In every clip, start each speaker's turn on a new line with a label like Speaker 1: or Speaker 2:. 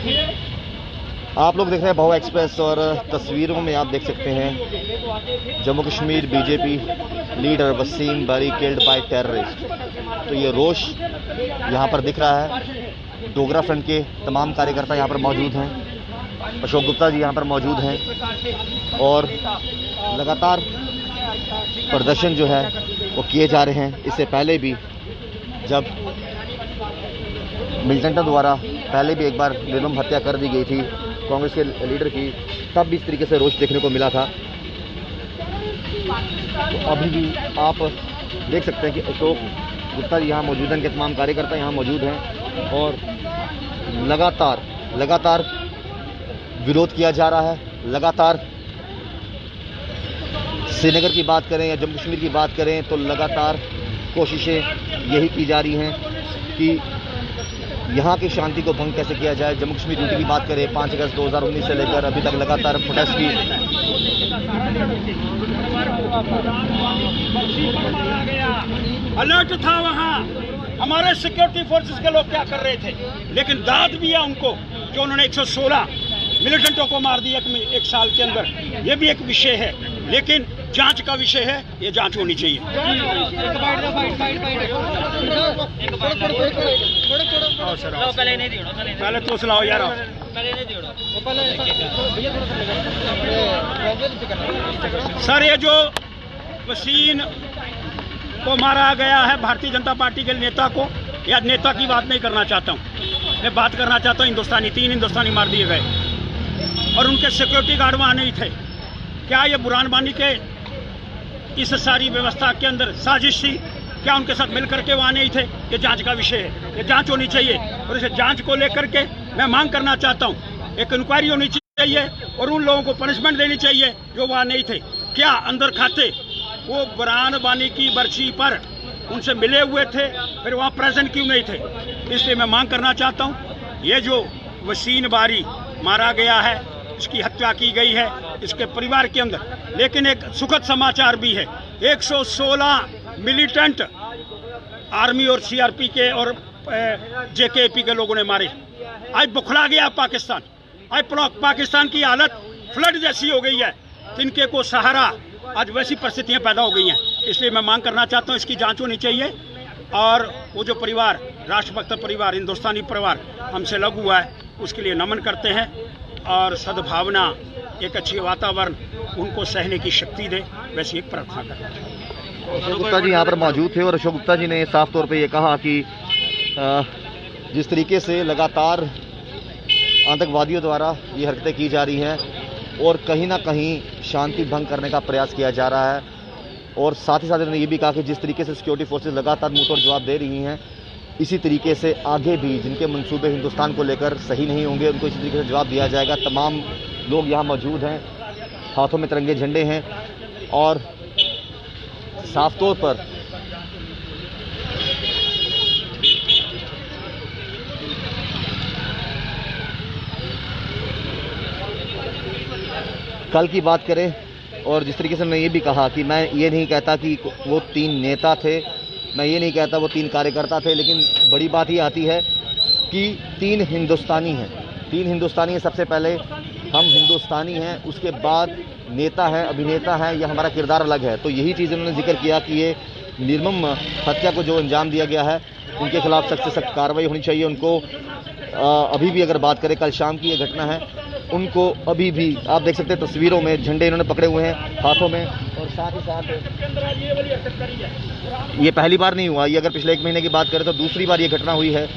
Speaker 1: आप लोग देख रहे हैं भाव एक्सप्रेस और तस्वीरों में आप देख सकते हैं जम्मू कश्मीर बीजेपी लीडर वसीम बारी किल्ड बाय टेररिस्ट। तो ये रोष यहाँ पर दिख रहा है। डोगरा फ्रंट के तमाम कार्यकर्ता यहाँ पर मौजूद हैं। अशोक गुप्ता जी यहाँ पर मौजूद हैं और लगातार प्रदर्शन जो है वो किए जा रहे हैं। इससे पहले भी जब मिलिटेंटों द्वारा पहले भी एक बार निर्मम हत्या कर दी गई थी कांग्रेस के लीडर की, तब भी इस तरीके से रोष देखने को मिला था। तो अभी भी आप देख सकते हैं कि अशोक गुप्ता जी यहाँ मौजूद हैं, इनके तमाम कार्यकर्ता यहाँ मौजूद हैं और लगातार विरोध किया जा रहा है। लगातार श्रीनगर की बात करें या जम्मू कश्मीर की बात करें तो लगातार कोशिशें यही की जा रही हैं कि यहाँ की शांति को भंग कैसे किया जाए। जम्मू कश्मीर यूटी की बात करें 5 अगस्त 2019 से लेकर अभी तक लगातार प्रोटेस्ट की।
Speaker 2: अलर्ट था वहाँ, हमारे सिक्योरिटी फोर्सेस के लोग क्या कर रहे थे, लेकिन दाद भी है उनको जो उन्होंने 116 मिलिटेंटों को मार दिया एक साल के अंदर। ये भी एक विषय है, लेकिन जांच का विषय है, ये जांच होनी चाहिए। पहले तो सुनाओ यार। सर, ये जो वसीम को मारा गया है भारतीय जनता पार्टी के नेता को, या नेता की बात नहीं करना चाहता हूँ, मैं बात करना चाहता हूँ 3 हिंदुस्तानी मार दिए गए और उनके सिक्योरिटी गार्ड वहाँ नहीं थे। क्या ये बुरहान वानी के इस सारी व्यवस्था के अंदर साजिश थी? क्या उनके साथ मिलकर के वहाँ नहीं थे? ये जांच का विषय है, ये जांच होनी चाहिए और इस जांच को लेकर के मैं मांग करना चाहता हूँ एक इंक्वायरी होनी चाहिए और उन लोगों को पनिशमेंट देनी चाहिए जो वहाँ नहीं थे। क्या अंदर खाते वो बुरहान वानी की बर्सी पर उनसे मिले हुए थे, फिर वहाँ प्रेजेंट क्यों नहीं थे? इसलिए मैं मांग करना चाहता हूँ ये जो वसीम बारी मारा गया है, इसकी हत्या की गई है इसके परिवार के अंदर, लेकिन एक सुखद समाचार भी है। 116 मिलिटेंट आर्मी और सीआरपी के और जेकेपी के लोगों ने मारे। आज बुखला गया पाकिस्तान। आज पाकिस्तान की हालत फ्लड जैसी हो गई है, तिनके को सहारा, आज वैसी परिस्थितियां पैदा हो गई हैं। इसलिए मैं मांग करना चाहता हूं इसकी जांच होनी चाहिए और वो जो परिवार, राष्ट्रभक्त परिवार, हिंदुस्तानी परिवार हमसे लग हुआ है, उसके लिए नमन करते हैं और सद्भावना, एक अच्छी वातावरण उनको सहने की शक्ति दे, वैसी एक प्रार्थना करते हैं।
Speaker 1: अशोक गुप्ता जी यहाँ पर मौजूद थे और अशोक गुप्ता जी ने साफ तौर पे ये कहा कि जिस तरीके से लगातार आतंकवादियों द्वारा ये हरकतें की जा रही हैं और कहीं ना कहीं शांति भंग करने का प्रयास किया जा रहा है, और साथ ही साथ उन्होंने ये भी कहा कि जिस तरीके से सिक्योरिटी फोर्सेज लगातार मुंह तोड़ जवाब दे रही हैं, इसी तरीके से आगे भी जिनके मंसूबे हिंदुस्तान को लेकर सही नहीं होंगे उनको इसी तरीके से जवाब दिया जाएगा। तमाम लोग यहाँ मौजूद हैं, हाथों में तिरंगे झंडे हैं और साफ तौर पर कल की बात करें और जिस तरीके से मैंने ये भी कहा कि मैं ये नहीं कहता कि वो 3 नेता थे, मैं ये नहीं कहता वो 3 कार्यकर्ता थे, लेकिन बड़ी बात ये आती है कि 3 हिंदुस्तानी हैं। 3 हिंदुस्तानी हैं। सबसे पहले हम हिंदुस्तानी हैं, उसके बाद नेता हैं, अभिनेता हैं, या हमारा किरदार अलग है। तो यही चीज़ उन्होंने जिक्र किया कि ये निर्मम हत्या को जो अंजाम दिया गया है उनके खिलाफ सख्त से सख्त कार्रवाई होनी चाहिए। उनको अभी भी अगर बात करें, कल शाम की ये घटना है, उनको अभी भी आप देख सकते हैं तस्वीरों में झंडे इन्होंने पकड़े हुए हैं हाथों में, और साथ ही साथ ये पहली बार नहीं हुआ, ये अगर पिछले 1 महीने की बात करें तो दूसरी बार ये घटना हुई है।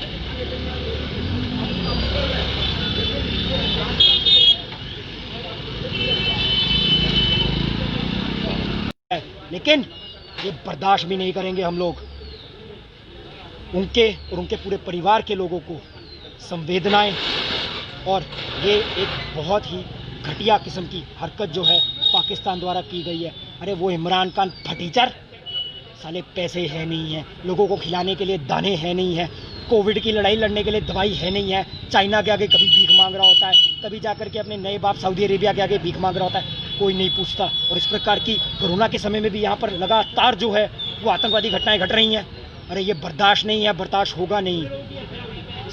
Speaker 2: लेकिन ये बर्दाश्त भी नहीं करेंगे हम लोग। उनके और उनके पूरे परिवार के लोगों को संवेदनाएं, और ये एक बहुत ही घटिया किस्म की हरकत जो है पाकिस्तान द्वारा की गई है। अरे वो इमरान खान फटीचर साले, पैसे है नहीं है, लोगों को खिलाने के लिए दाने है नहीं है, कोविड की लड़ाई लड़ने के लिए दवाई है नहीं है, चाइना के आगे कभी भीख मांग रहा होता है, कभी जाकर के अपने नए बाप सऊदी अरेबिया के आगे भीख मांग रहा होता है, कोई नहीं पूछता। और इस प्रकार की कोरोना के समय में भी यहाँ पर लगातार जो है वो आतंकवादी घटनाएं घट रही हैं। अरे ये बर्दाश्त नहीं है, बर्दाश्त होगा नहीं।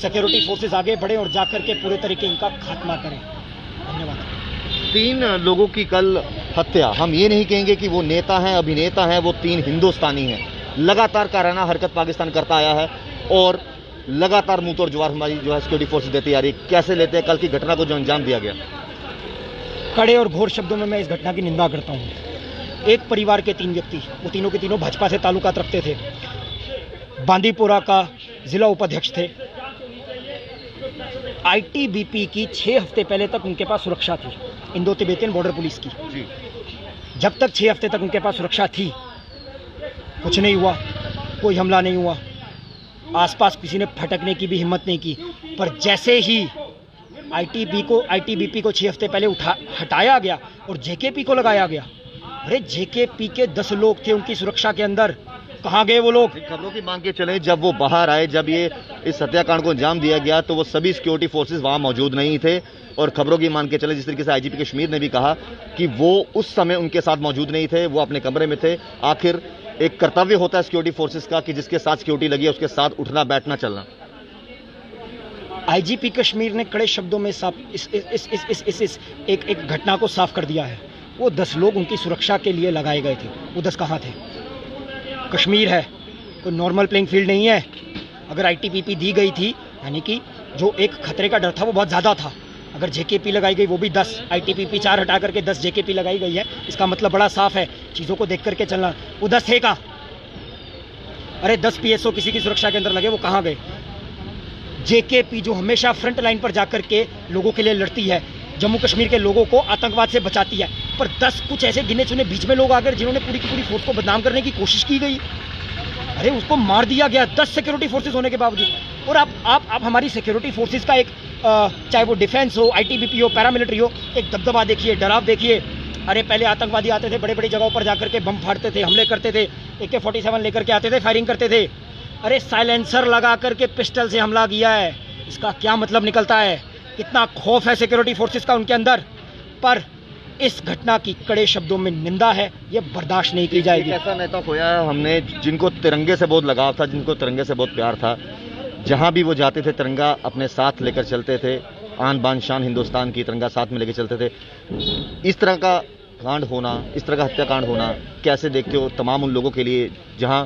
Speaker 3: सिक्योरिटी फोर्सेस आगे बढ़े और जाकर के पूरे तरीके इनका खात्मा करें। धन्यवाद।
Speaker 1: 3 लोगों की कल हत्या, हम ये नहीं कहेंगे कि वो नेता हैं, अभिनेता हैं, वो 3 हिंदुस्तानी हैं। लगातार काराना हरकत पाकिस्तान करता आया है और लगातार मुंह तोड़ जवाब हमारी जो है सिक्योरिटी फोर्सेस देती आ रही है। कैसे लेते हैं कल की घटना को जो अंजाम दिया गया?
Speaker 3: कड़े और घोर शब्दों में मैं इस घटना की निंदा करता हूँ। एक परिवार के 3 व्यक्ति, वो तीनों के तीनों भाजपा से ताल्लुकात रखते थे, बांदीपुरा का जिला उपाध्यक्ष थे। आईटीबीपी की 6 हफ्ते पहले तक उनके पास सुरक्षा थी, इंडो तिब्बतियन बॉर्डर पुलिस की।
Speaker 1: जी।
Speaker 3: जब तक 6 हफ्ते तक उनके पास सुरक्षा थी, कुछ नहीं हुआ, कोई हमला नहीं हुआ, आसपास किसी ने फटकने की भी हिम्मत नहीं की। पर जैसे ही आईटीबीपी को 6 हफ्ते पहले हटाया गया और जेकेपी को लगाया गया, अरे जेकेपी के 10 लोग थे उनकी सुरक्षा के अंदर, कहाँ गए वो लोग?
Speaker 1: खबरों की मांग के चले, जब वो बाहर आए, जब ये इस हत्याकांड को अंजाम दिया गया तो वो सभी सिक्योरिटी फोर्सेस वहां मौजूद नहीं थे। और खबरों की मान के चले, जिस तरीके से आईजीपी कश्मीर ने भी कहा कि वो उस समय उनके साथ मौजूद नहीं थे, वो अपने कमरे में थे। आखिर एक कर्तव्य होता है सिक्योरिटी फोर्सेस का कि जिसके साथ सिक्योरिटी लगी है उसके साथ उठना बैठना चलना।
Speaker 3: आईजीपी कश्मीर ने कड़े शब्दों में एक घटना को साफ कर दिया है। वो 10 लोग उनकी सुरक्षा के लिए लगाए गए थे, वो 10 कहाँ थे? कश्मीर है, कोई नॉर्मल प्लेइंग फील्ड नहीं है। अगर आईटीबीपी दी गई थी, यानी कि जो एक खतरे का डर था वो बहुत ज़्यादा था। अगर जेकेपी लगाई गई, वो भी 10, आईटीबीपी 4 हटा करके 10 जेकेपी लगाई गई है, इसका मतलब बड़ा साफ है, चीज़ों को देख करके चलना। वो 10 थे कहाँ? अरे 10 पीएसओ किसी की सुरक्षा के अंदर लगे, वो कहाँ गए? जेकेपी जो हमेशा फ्रंट लाइन पर जाकर के लोगों के लिए लड़ती है, जम्मू कश्मीर के लोगों को आतंकवाद से बचाती है, पर 10 कुछ ऐसे गिने चुने बीच में लोग आ गए जिन्होंने पूरी की पूरी फोर्स को बदनाम करने की कोशिश की गई। अरे उसको मार दिया गया 10 सिक्योरिटी फोर्सेस होने के बावजूद। और आप हमारी सिक्योरिटी फोर्सेस का एक चाहे वो डिफेंस हो, आईटीबीपी हो, पैरामिलिट्री हो, एक दबदबा देखिए, डराव देखिए। अरे पहले आतंकवादी आते थे, बड़े बड़ी जगहों पर जाकर के बम फाड़ते थे, हमले करते थे, AK-47 लेकर के आते थे, फायरिंग करते थे। अरे साइलेंसर लगा करके पिस्टल से हमला किया है, इसका क्या मतलब निकलता है? कितना खौफ है सिक्योरिटी फोर्सेस का उनके अंदर। पर इस घटना की कड़े शब्दों में निंदा है, ये बर्दाश्त नहीं की जाएगी।
Speaker 1: ऐसा नेता खोया है हमने जिनको तिरंगे से बहुत लगाव था, जिनको तिरंगे से बहुत प्यार था, जहां भी वो जाते थे तिरंगा अपने साथ लेकर चलते थे, आन बान शान हिंदुस्तान की तिरंगा साथ में लेकर चलते थे। इस तरह का कांड होना, इस तरह का हत्याकांड होना कैसे देखते हो तमाम उन लोगों के लिए जहां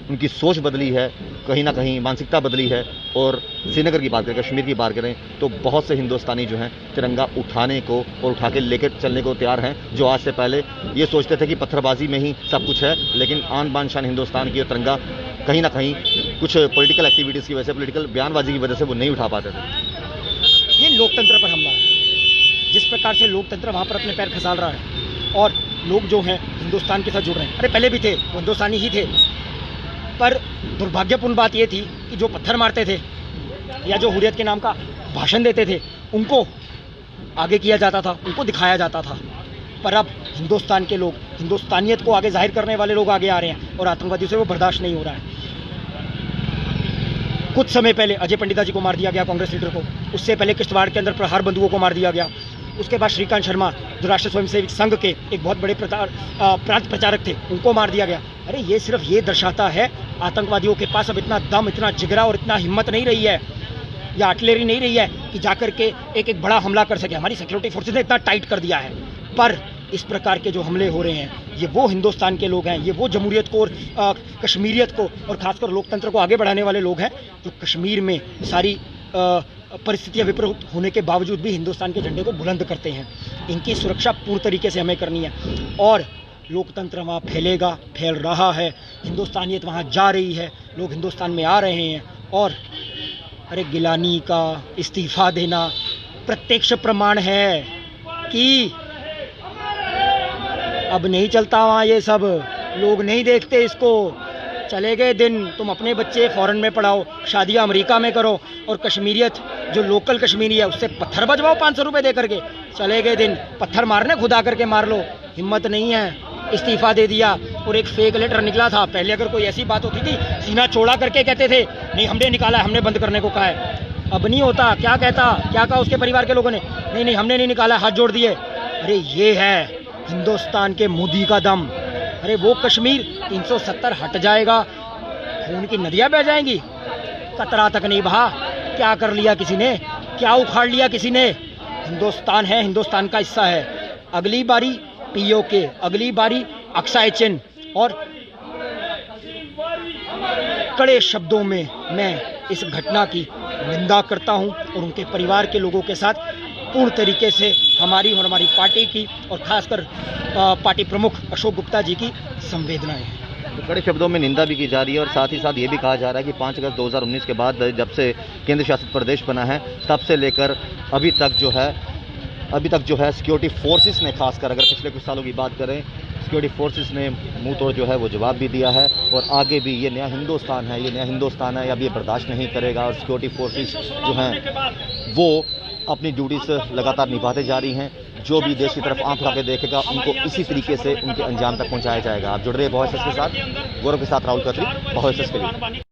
Speaker 1: उनकी सोच बदली है, कहीं ना कहीं मानसिकता बदली है? और श्रीनगर की बात करें, कश्मीर की बात करें तो बहुत से हिंदुस्तानी जो हैं तिरंगा उठाने को और उठा के लेकर चलने को तैयार हैं, जो आज से पहले ये सोचते थे कि पत्थरबाजी में ही सब कुछ है, लेकिन आन बान शान हिंदुस्तान की तिरंगा कहीं ना कहीं कुछ पॉलिटिकल एक्टिविटीज़ की वजह से, पॉलिटिकल बयानबाजी की वजह से वो नहीं उठा पाते थे।
Speaker 3: ये लोकतंत्र पर हमला है। जिस प्रकार से लोकतंत्र वहाँ पर अपने पैर खसाल रहा है और लोग जो हैं हिंदुस्तान के साथ जुड़ रहे हैं, अरे पहले भी थे, वो हिंदुस्तानी ही थे, पर दुर्भाग्यपूर्ण बात ये थी कि जो पत्थर मारते थे या जो हुर्रियत के नाम का भाषण देते थे, उनको आगे किया जाता था, उनको दिखाया जाता था। पर अब हिंदुस्तान के लोग, हिंदुस्तानियत को आगे जाहिर करने वाले लोग आगे आ रहे हैं और आतंकवादियों से वो बर्दाश्त नहीं हो रहा है। कुछ समय पहले अजय पंडिता जी को मार दिया गया, कांग्रेस लीडर को। उससे पहले किश्तवाड़ के अंदर प्रहार बंधुओं को मार दिया गया। उसके बाद श्रीकांत शर्मा जो राष्ट्रीय स्वयंसेवक संघ के एक बहुत बड़े प्रांत प्रचारक थे, उनको मार दिया गया। अरे ये सिर्फ ये दर्शाता है आतंकवादियों के पास अब इतना दम, इतना जिगरा और इतना हिम्मत नहीं रही है, या आर्टिलरी नहीं रही है कि जाकर के एक बड़ा हमला कर सके। हमारी सिक्योरिटी फोर्सेज ने इतना टाइट कर दिया है। पर इस प्रकार के जो हमले हो रहे हैं, ये वो हिंदुस्तान के लोग हैं, ये वो जमहूरियत को और कश्मीरियत को और खासकर लोकतंत्र को आगे बढ़ाने वाले लोग हैं, जो कश्मीर में सारी परिस्थितियां विपरीत होने के बावजूद भी हिंदुस्तान के झंडे को बुलंद करते हैं। इनकी सुरक्षा पूर्ण तरीके से हमें करनी है और लोकतंत्र वहाँ फैलेगा, फैल रहा है, हिंदुस्तानियत वहाँ जा रही है, लोग हिंदुस्तान में आ रहे हैं। और अरे गिलानी का इस्तीफा देना प्रत्यक्ष प्रमाण है कि अब नहीं चलता वहाँ ये सब, लोग नहीं देखते इसको। चले गए दिन, तुम अपने बच्चे फॉरेन में पढ़ाओ, शादियाँ अमेरिका में करो और कश्मीरियत जो लोकल कश्मीरी है उससे पत्थर बजवाओ 500 रुपये दे करके। चले गए दिन, पत्थर मारने खुद आकर के मार लो, हिम्मत नहीं है, इस्तीफा दे दिया। और एक फेक लेटर निकला था। पहले अगर कोई ऐसी बात होती थी, सीना चौड़ा करके कहते थे नहीं हमने निकाला है, हमने बंद करने को कहा है। अब नहीं होता। क्या कहा उसके परिवार के लोगों ने? नहीं हमने नहीं निकाला, हाथ जोड़ दिए। अरे ये है हिंदुस्तान के मोदी का दम। अरे वो कश्मीर 370 हट जाएगा, खून की नदियां बह जाएंगी, कतरा तक नहीं बहा। क्या कर लिया किसी ने, क्या उखाड़ लिया किसी ने? हिंदुस्तान है, हिंदुस्तान का हिस्सा है। अगली बारी पीओके, अगली बारी अक्साई चिन, और कड़े शब्दों में मैं इस घटना की निंदा करता हूं और उनके परिवार के लोगों के साथ पूर्ण तरीके से हमारी और हमारी पार्टी की और खासकर पार्टी प्रमुख अशोक गुप्ता जी की संवेदनाएं हैं।
Speaker 1: तो कड़े शब्दों में निंदा भी की जा रही है और साथ ही साथ ये भी कहा जा रहा है कि 5 अगस्त 2019 के बाद जब से केंद्र शासित प्रदेश बना है तब से लेकर अभी तक जो है सिक्योरिटी फोर्सेस ने, खासकर अगर पिछले कुछ सालों की बात करें, सिक्योरिटी फोर्सेस ने मुंह तोड़ जो है वो जवाब भी दिया है और आगे भी ये नया हिंदुस्तान है, अब ये बर्दाश्त नहीं करेगा और सिक्योरिटी फोर्सेस जो हैं वो अपनी ड्यूटीज लगातार निभाते जा रही हैं। जो भी देश की तरफ आंख उठा के देखेगा उनको इसी तरीके से उनके अंजाम तक पहुंचाया जाएगा। आप जुड़ रहे हैं बहुत के साथ, गौरव के साथ राहुल खत्री, बहुत के लिए।